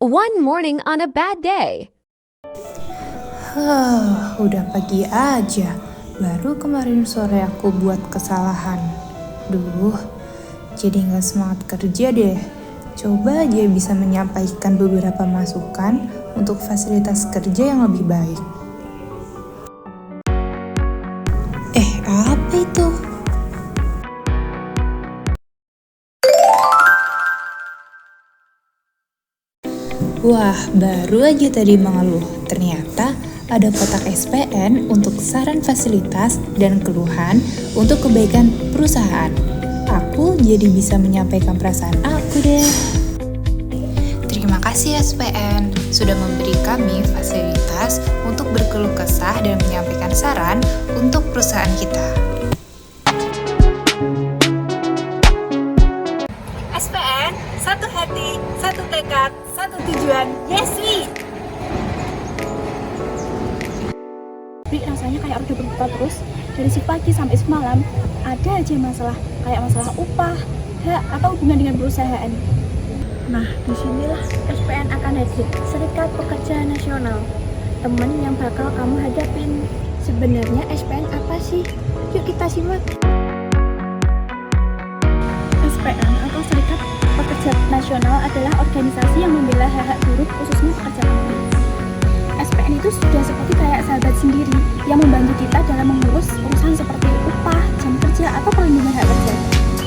One morning on a bad day. Udah pagi aja. Baru kemarin sore aku buat kesalahan. Duh, jadi nggak semangat kerja deh. Coba aja bisa menyampaikan beberapa masukan untuk fasilitas kerja yang lebih baik. Apa itu? Wah, baru aja tadi mengeluh. Ternyata ada kotak SPN untuk saran fasilitas dan keluhan untuk kebaikan perusahaan. Aku jadi bisa menyampaikan perasaan aku deh. Terima kasih SPN sudah memberi kami fasilitas untuk berkeluh kesah dan menyampaikan saran untuk perusahaan kita. SPN, satu hati, satu tekad, satu tujuan, Yeswi! Rasanya kayak udah berputar terus dari si pagi sampai semalam. Ada aja masalah, kayak masalah upah, hak, atau hubungan dengan perusahaan. Nah, disinilah SPN akan hadir, Serikat Pekerja Nasional. Temen yang bakal kamu hadapin. Sebenarnya SPN apa sih? Yuk kita simak. SPN atau Serikat Pekerja Nasional adalah organisasi yang membela hak-hak buruh khususnya pekerja keras. SPN itu sudah seperti kayak sahabat sendiri yang membantu kita dalam mengurus urusan seperti upah, jam kerja, atau perlindungan hak kerja.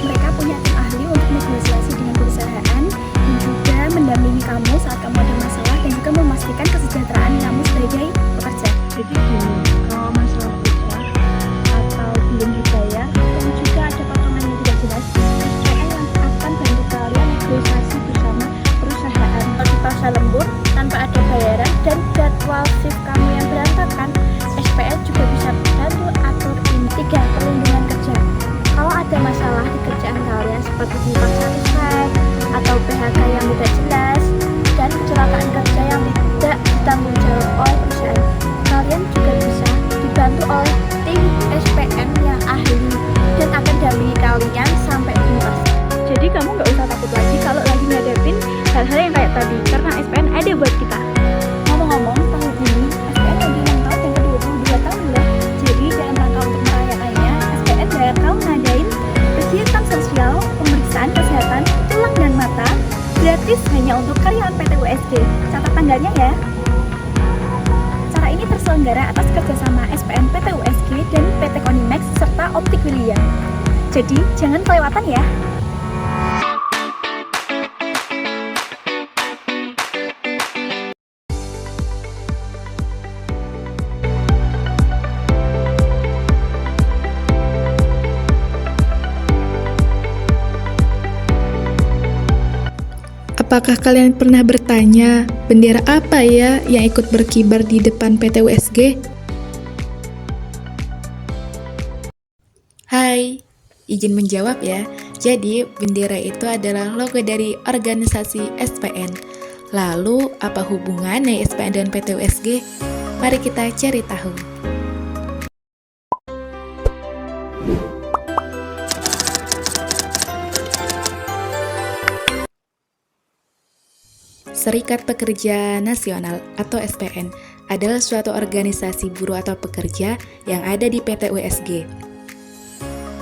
Mereka punya tim ahli untuk negosiasi dengan perusahaan dan juga mendampingi kamu saat kamu ada masalah dan juga memastikan kesejahteraan kamu sebagai pekerja. Jadi gini, kalau masalah upah atau belum dibayar dan juga ada potongan yang tidak jelas, SPN yang akan bantu kalian negosiasi bersama perusahaan. Kalau di masa lembur tanpa ada bayaran dan jadwal shift kamu yang berantakan, SPN juga bisa bantu atur ini. 3. Perlindungan kerja. Kalau ada masalah di kerjaan kalian seperti dipaksa resign atau PHK yang tidak jelas dan kecelakaan kerja yang tidak ditanggung jawab oleh perusahaan, kalian juga bisa dibantu oleh tim SPN yang ahli dan akan dampingi kalian sampai tuntas. Jadi kamu nggak usah takut lagi kalau lagi ngadepin hal-hal yang kayak tadi, karena SPN ada buat kita. Ngomong-ngomong, tahun ini SPN lagi ulang tahun yang ke-22 tahun loh. Jadi dalam rangka untuk merayakannya, SPN bakal ngadain kegiatan sosial, pemeriksaan kesehatan tulang dan mata gratis hanya untuk karyawan PT USG. Catat tanggalnya ya. Cara ini terselenggara atas kerjasama SPN PT USG dan PT Konimax serta Optik William. Jadi jangan kelewatan ya. Apakah kalian pernah bertanya, bendera apa ya yang ikut berkibar di depan PT USG? Hai, izin menjawab ya. Jadi, bendera itu adalah logo dari organisasi SPN. Lalu, apa hubungannya SPN dan PT USG? Mari kita cari tahu. Serikat Pekerja Nasional atau SPN adalah suatu organisasi buruh atau pekerja yang ada di PT USG.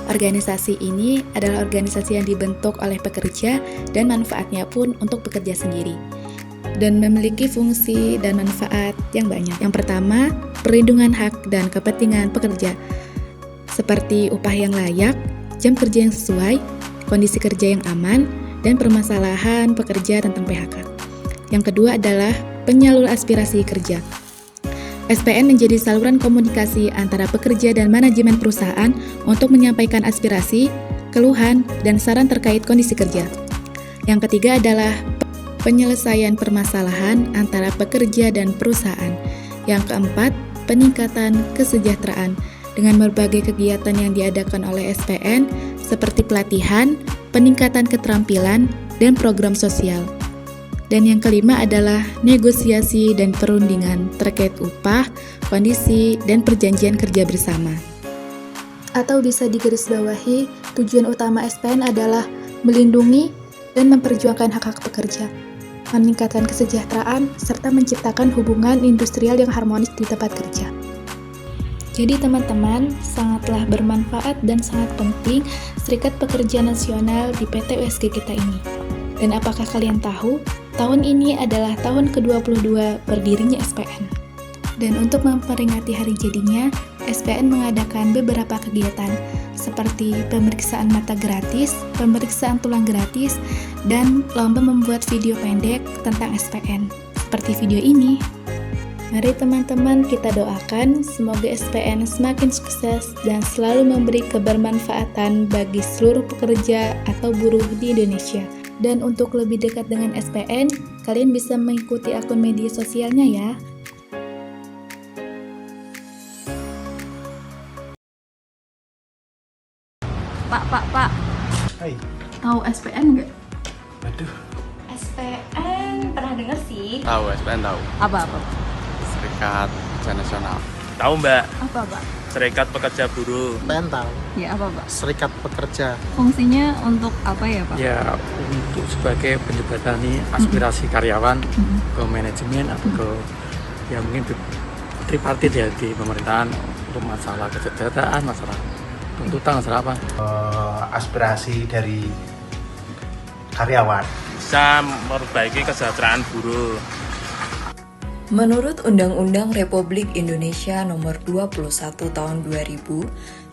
Organisasi ini adalah organisasi yang dibentuk oleh pekerja dan manfaatnya pun untuk pekerja sendiri dan memiliki fungsi dan manfaat yang banyak. Yang pertama, perlindungan hak dan kepentingan pekerja seperti upah yang layak, jam kerja yang sesuai, kondisi kerja yang aman, dan permasalahan pekerja tentang PHK. Yang kedua adalah penyalur aspirasi kerja. SPN menjadi saluran komunikasi antara pekerja dan manajemen perusahaan untuk menyampaikan aspirasi, keluhan, dan saran terkait kondisi kerja. Yang ketiga adalah penyelesaian permasalahan antara pekerja dan perusahaan. Yang keempat, peningkatan kesejahteraan dengan berbagai kegiatan yang diadakan oleh SPN seperti pelatihan, peningkatan keterampilan, dan program sosial. Dan yang kelima adalah negosiasi dan perundingan terkait upah, kondisi, dan perjanjian kerja bersama. Atau bisa digarisbawahi, tujuan utama SPN adalah melindungi dan memperjuangkan hak-hak pekerja. meningkatkan kesejahteraan, serta menciptakan hubungan industrial yang harmonis di tempat kerja. Jadi teman-teman, sangatlah bermanfaat dan sangat penting Serikat Pekerja Nasional di PT USG kita ini. Dan apakah kalian tahu, tahun ini adalah tahun ke-22 berdirinya SPN. Dan untuk memperingati hari jadinya, SPN mengadakan beberapa kegiatan seperti pemeriksaan mata gratis, pemeriksaan tulang gratis, dan lomba membuat video pendek tentang SPN, seperti video ini. Mari teman-teman kita doakan semoga SPN semakin sukses dan selalu memberi kebermanfaatan bagi seluruh pekerja atau buruh di Indonesia. Dan untuk lebih dekat dengan SPN, kalian bisa mengikuti akun media sosialnya ya. Pak. Hai. Tahu SPN nggak? Aduh. SPN pernah dengar sih. Tahu, SPN tahu. Apa? Serikat Pekerja Nasional. Tahu Mbak, Apa, Pak? Serikat Pekerja Buruh. SPN tahu. Ya, apa, Pak? Serikat Pekerja. Fungsinya untuk apa ya, Pak? Ya, untuk sebagai penjembatani aspirasi karyawan ke manajemen atau ke ya mungkin tripartit ya di pemerintahan untuk masalah kesejahteraan, masalah tuntutan, masalah apa? Aspirasi dari karyawan. Bisa memperbaiki kesejahteraan buruh. Menurut Undang-Undang Republik Indonesia Nomor 21 Tahun 2000,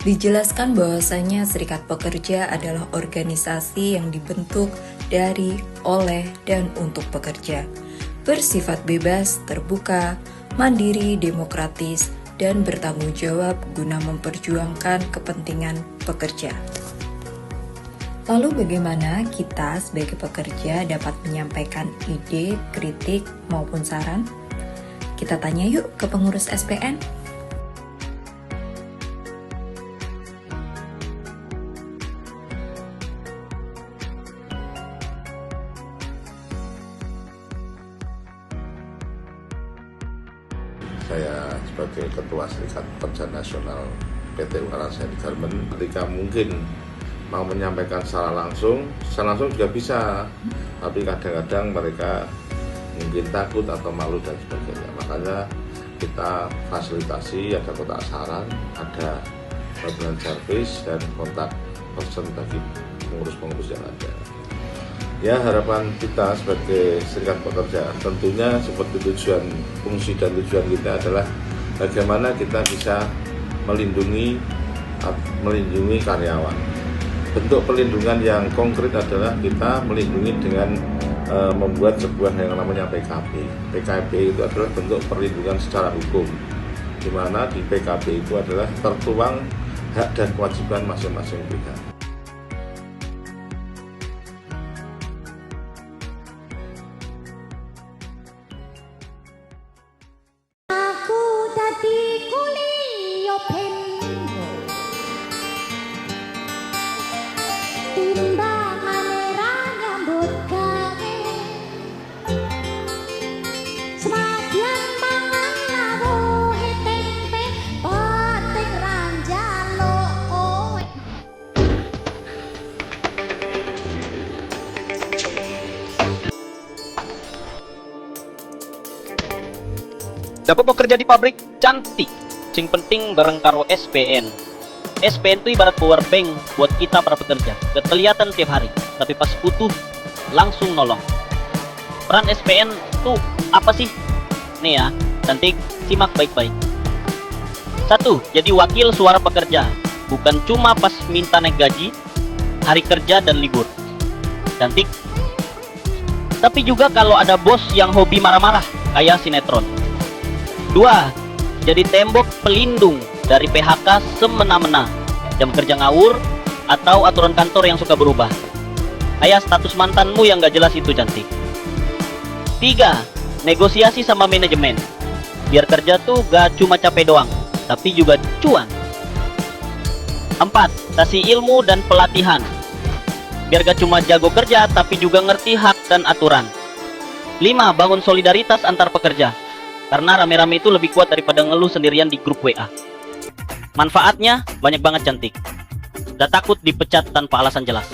dijelaskan bahwasanya serikat pekerja adalah organisasi yang dibentuk dari, oleh, dan untuk pekerja, bersifat bebas, terbuka, mandiri, demokratis, dan bertanggung jawab guna memperjuangkan kepentingan pekerja. Lalu bagaimana kita sebagai pekerja dapat menyampaikan ide, kritik, maupun saran? Kita tanya yuk ke pengurus SPN. Saya sebagai Ketua Serikat Pekerja Nasional PT Ungarasari Garmen, ketika mungkin mau menyampaikan secara langsung juga bisa, tapi kadang-kadang mereka mungkin takut atau malu dan sebagainya. Makanya kita fasilitasi, ada kotak saran, ada pelayanan servis dan kontak person bagi pengurus-pengurus yang ada. Ya, harapan kita sebagai serikat pekerja tentunya seperti fungsi dan tujuan kita adalah bagaimana kita bisa melindungi karyawan. Bentuk perlindungan yang konkret adalah kita melindungi dengan membuat sebuah yang namanya PKB. PKB itu adalah bentuk perlindungan secara hukum, di mana di PKB itu adalah tertuang hak dan kewajiban masing-masing pihak. Dapat bekerja di pabrik cantik, sing penting bareng karo SPN. SPN itu ibarat power bank buat kita para pekerja. Gak kelihatan tiap hari, tapi pas butuh langsung nolong. Peran SPN itu apa sih? Nih ya, cantik, simak baik-baik. 1. Jadi wakil suara pekerja, bukan cuma pas minta naik gaji, hari kerja dan libur. Cantik. Tapi juga kalau ada bos yang hobi marah-marah, kayak sinetron. 2. Jadi tembok pelindung dari PHK semena-mena, jam kerja ngawur, atau aturan kantor yang suka berubah. Kayak status mantanmu yang gak jelas itu, cantik. 3. Negosiasi sama manajemen, biar kerja tuh gak cuma capek doang, tapi juga cuan. 4. Kasih ilmu dan pelatihan, biar gak cuma jago kerja, tapi juga ngerti hak dan aturan. 5. Bangun solidaritas antar pekerja, karena rame-rame itu lebih kuat daripada ngeluh sendirian di grup WA. Manfaatnya banyak banget, cantik. Gak takut dipecat tanpa alasan jelas.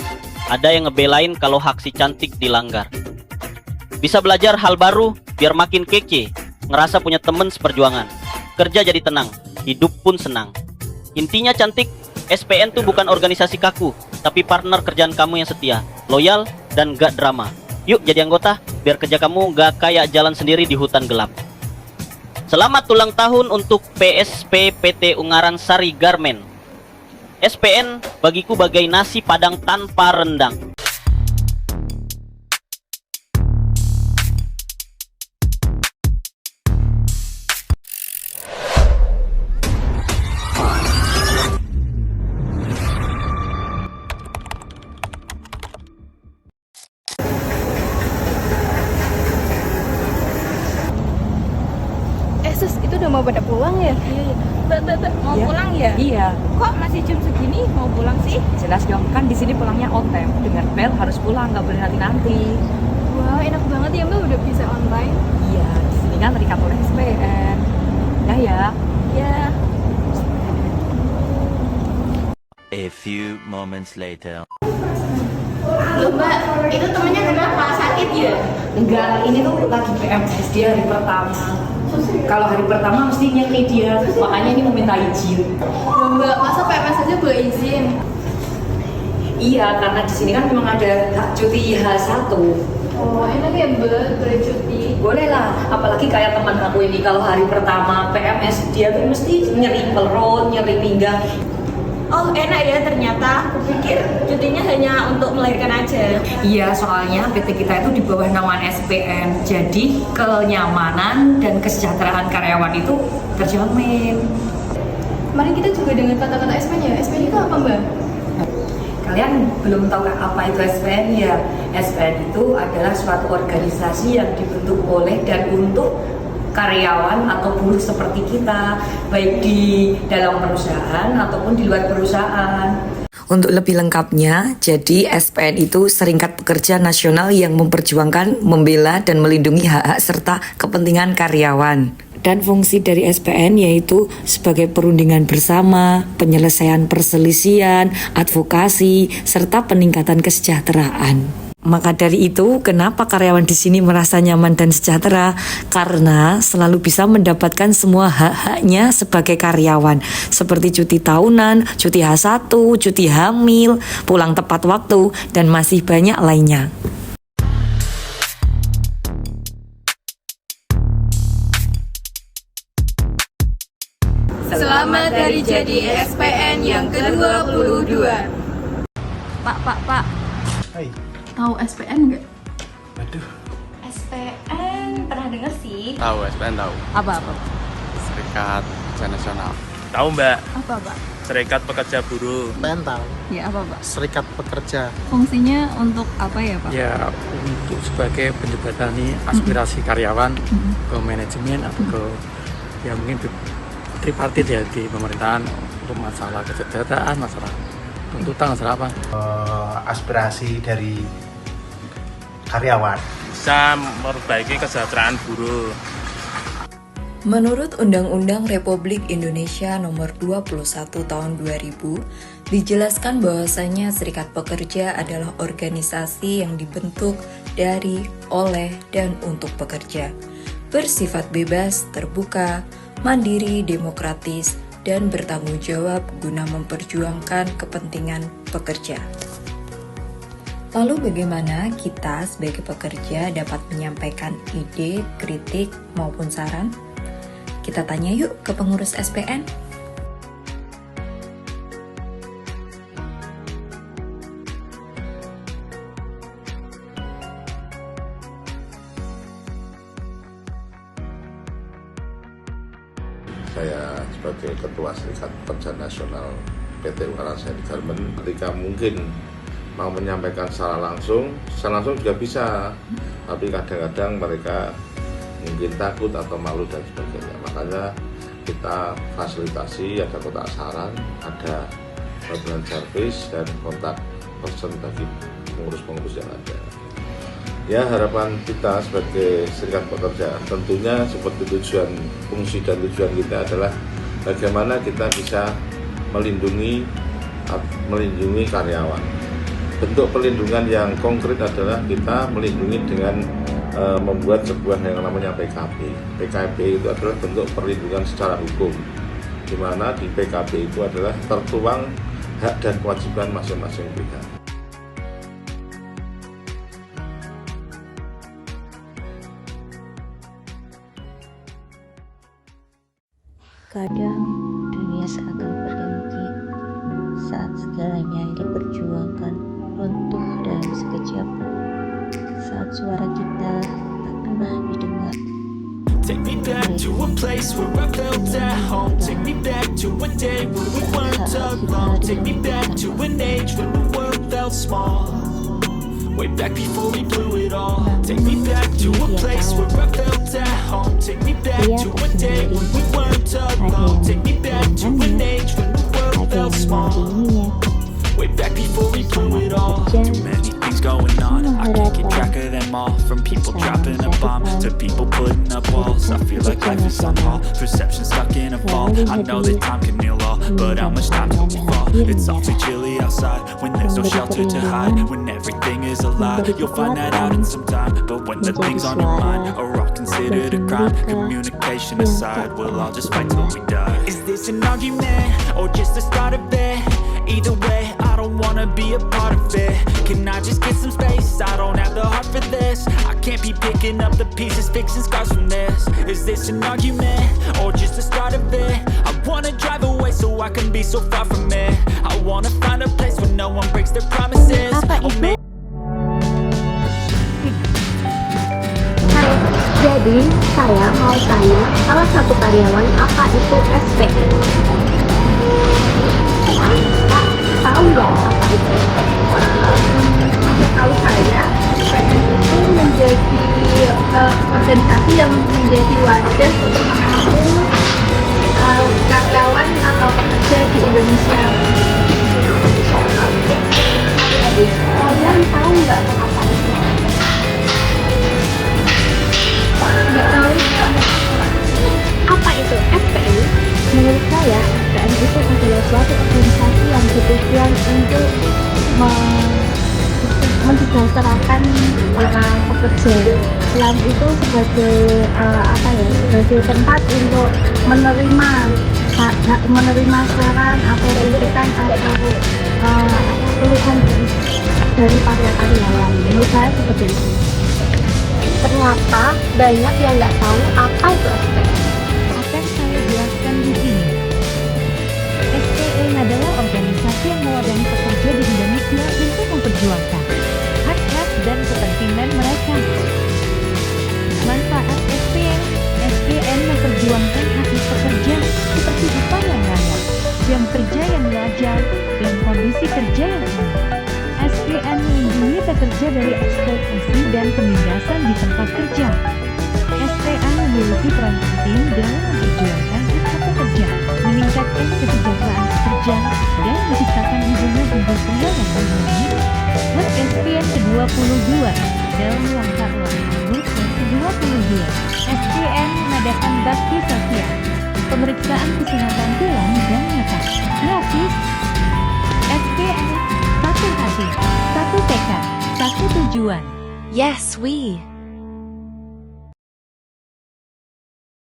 Ada yang ngebelain kalau hak si cantik dilanggar. Bisa belajar hal baru biar makin kece, ngerasa punya temen seperjuangan. Kerja jadi tenang, hidup pun senang. Intinya cantik, SPN tuh bukan organisasi kaku, tapi partner kerjaan kamu yang setia, loyal, dan gak drama. Yuk jadi anggota, biar kerja kamu gak kayak jalan sendiri di hutan gelap. Selamat ulang tahun untuk PSP PT Ungaran Sari Garmen. SPN bagiku bagai nasi padang tanpa rendang. Sus, itu udah mau pada pulang ya? Iya. Mbak, mau pulang ya? Iya. Kok masih jam segini mau pulang sih? Jelas dong, kan di sini pulangnya on time. Dengar bel harus pulang, nggak boleh nanti. Wah, enak banget ya Mbak udah bisa online. Iya, di sini kan terikat oleh SPN. Ya. Ya. A few moments later. Loh Mbak, itu temennya kenapa? Sakit ya? Enggak, ini tuh lagi PMS dia hari pertama. Kalau hari pertama mesti nyeri dia, makanya ini mau minta izin. Loh Mbak, masa PMS aja boleh izin? Iya, karena di sini kan memang ada hak cuti H1. Oh, enak ya Mbak, boleh cuti? Boleh lah, apalagi kayak teman aku ini kalau hari pertama PMS dia tuh mesti nyeri perut, nyeri pinggang. Oh enak ya ternyata, aku pikir cutinya hanya untuk melahirkan aja. Iya, soalnya PT kita itu di bawah naungan SPN, jadi kenyamanan dan kesejahteraan karyawan itu terjamin. Kemarin kita juga dengar kata-kata SPN ya, SPN itu apa Mbak? Kalian belum tahu apa itu SPN ya? SPN itu adalah suatu organisasi yang dibentuk oleh dan untuk karyawan atau buruh seperti kita, baik di dalam perusahaan ataupun di luar perusahaan. Untuk lebih lengkapnya, jadi SPN itu Serikat Pekerja Nasional yang memperjuangkan, membela, dan melindungi hak-hak serta kepentingan karyawan. Dan fungsi dari SPN yaitu sebagai perundingan bersama, penyelesaian perselisihan, advokasi, serta peningkatan kesejahteraan. Maka dari itu, kenapa karyawan di sini merasa nyaman dan sejahtera? Karena selalu bisa mendapatkan semua hak-haknya sebagai karyawan, seperti cuti tahunan, cuti H1, cuti hamil, pulang tepat waktu, dan masih banyak lainnya. Selamat hari jadi SPN yang ke-22. Pak. Hai. Tahu SPN nggak? Aduh. SPN pernah dengar sih. Tahu, SPN tahu. Apa? Serikat Pekerja Nasional. Tahu Mbak? Apa Pak? Serikat Pekerja Buruh. SPN tahu. Ya apa Pak? Serikat Pekerja. Fungsinya untuk apa ya Pak? Ya untuk sebagai penjembatani aspirasi karyawan ke manajemen atau ke ya mungkin tripartit ya di pemerintahan untuk masalah kesejahteraan, masalah tuntutan, masalah apa? Aspirasi dari karyawan. Bisa memperbaiki kesejahteraan buruh. Menurut Undang-Undang Republik Indonesia Nomor 21 Tahun 2000, dijelaskan bahwasanya serikat pekerja adalah organisasi yang dibentuk dari, oleh, dan untuk pekerja, bersifat bebas, terbuka, mandiri, demokratis, dan bertanggung jawab guna memperjuangkan kepentingan pekerja. Lalu bagaimana kita sebagai pekerja dapat menyampaikan ide, kritik, maupun saran? Kita tanya yuk ke pengurus SPN. Saya sebagai Ketua Serikat Pekerja Nasional PT Ungaran Sari Garmen, ketika mungkin mau menyampaikan secara langsung juga bisa, tapi kadang-kadang mereka mungkin takut atau malu dan sebagainya. Makanya kita fasilitasi, ada kotak saran, ada pelayanan service dan kontak person bagi pengurus-pengurus yang ada. Ya, harapan kita sebagai serikat pekerja tentunya seperti fungsi dan tujuan kita adalah bagaimana kita bisa melindungi karyawan. Bentuk perlindungan yang konkret adalah kita melindungi dengan membuat sebuah yang namanya PKB. PKB itu adalah bentuk perlindungan secara hukum, di mana di PKB itu adalah tertuang hak dan kewajiban masing-masing pihak. Kadang dunia seakan berhenti saat segalanya yang diperjuangkan runtuh dalam sekejap, saat suara kita tak pernah didengar. Take me back to a place where I felt at home. Take me back to a day when we weren't alone. Take me back to an age when the world felt small. Way back before we blew it all. Take me back to a place where I felt at home. Take me back to a day when we weren't alone. Take me back to an age when the world felt small. Way back before we blew it all. Too many things going on, I can't keep track of them all. From people dropping a bomb to people putting up walls. I feel like life is on hold, perception stuck in a vault. I know that time can heal all, but how much time till we fall? It's awfully chilly outside when there's no shelter to hide. When everything is a lie, you'll find that out in some time. But when the things on your mind are all considered a crime, communication aside, we'll all just fight till we die. Is this an argument or just the start of it? Either way, I don't wanna be a part of it. Can I just get some space? I don't have the heart for this. I can't be picking up the pieces, fixing scars from this. Is this an argument or just the start of it? I wanna drive away so I can be so far from it. I wanna find a place where no one breaks their promises. Jadi saya mau tanya salah satu karyawan apa itu SPN? Tahu nggak apa itu? Tahu saya, SPN itu menjadi organisasi yang menjadi wadah untuk menampung karyawan atau pekerja di Indonesia. Kalian tahu nggak apa itu? Nggak tahu. Apa itu SPN? Menurut saya, SPN itu adalah suatu organisasi yang bertujuan untuk mensejahterakan para pekerja. Selain itu sebagai sebagai tempat untuk menerima saran atau kritikan atau keluhan dari para karyawan. Menurut saya seperti itu. Ternyata banyak yang nggak tahu apa itu SPN. Akan saya jelaskan di sini. SPN adalah organisasi yang mewadahi pekerja di Indonesia untuk memperjuangkan hak-hak dan kepentingan mereka. Manfaat SPN memperjuangkan hak pekerja seperti upah yang layak, jam kerja yang wajar, dan kondisi kerja yang aman. SPN melindungi pekerja dari eksploitasi dan penindasan di tempat kerja. SPN memiliki peran penting dalam memperjuangkan hak pekerja, meningkatkan kesejahteraan pekerja, dan menciptakan hubungan industrial yang harmonis. Hut SPN ke-22 dalam langkah Hut ke-22, SPN mengadakan bakti sosial, pemeriksaan kesehatan tulang dan mata, gratis. SPN, satu hati, satu tekad, satu tujuan. Yes, we.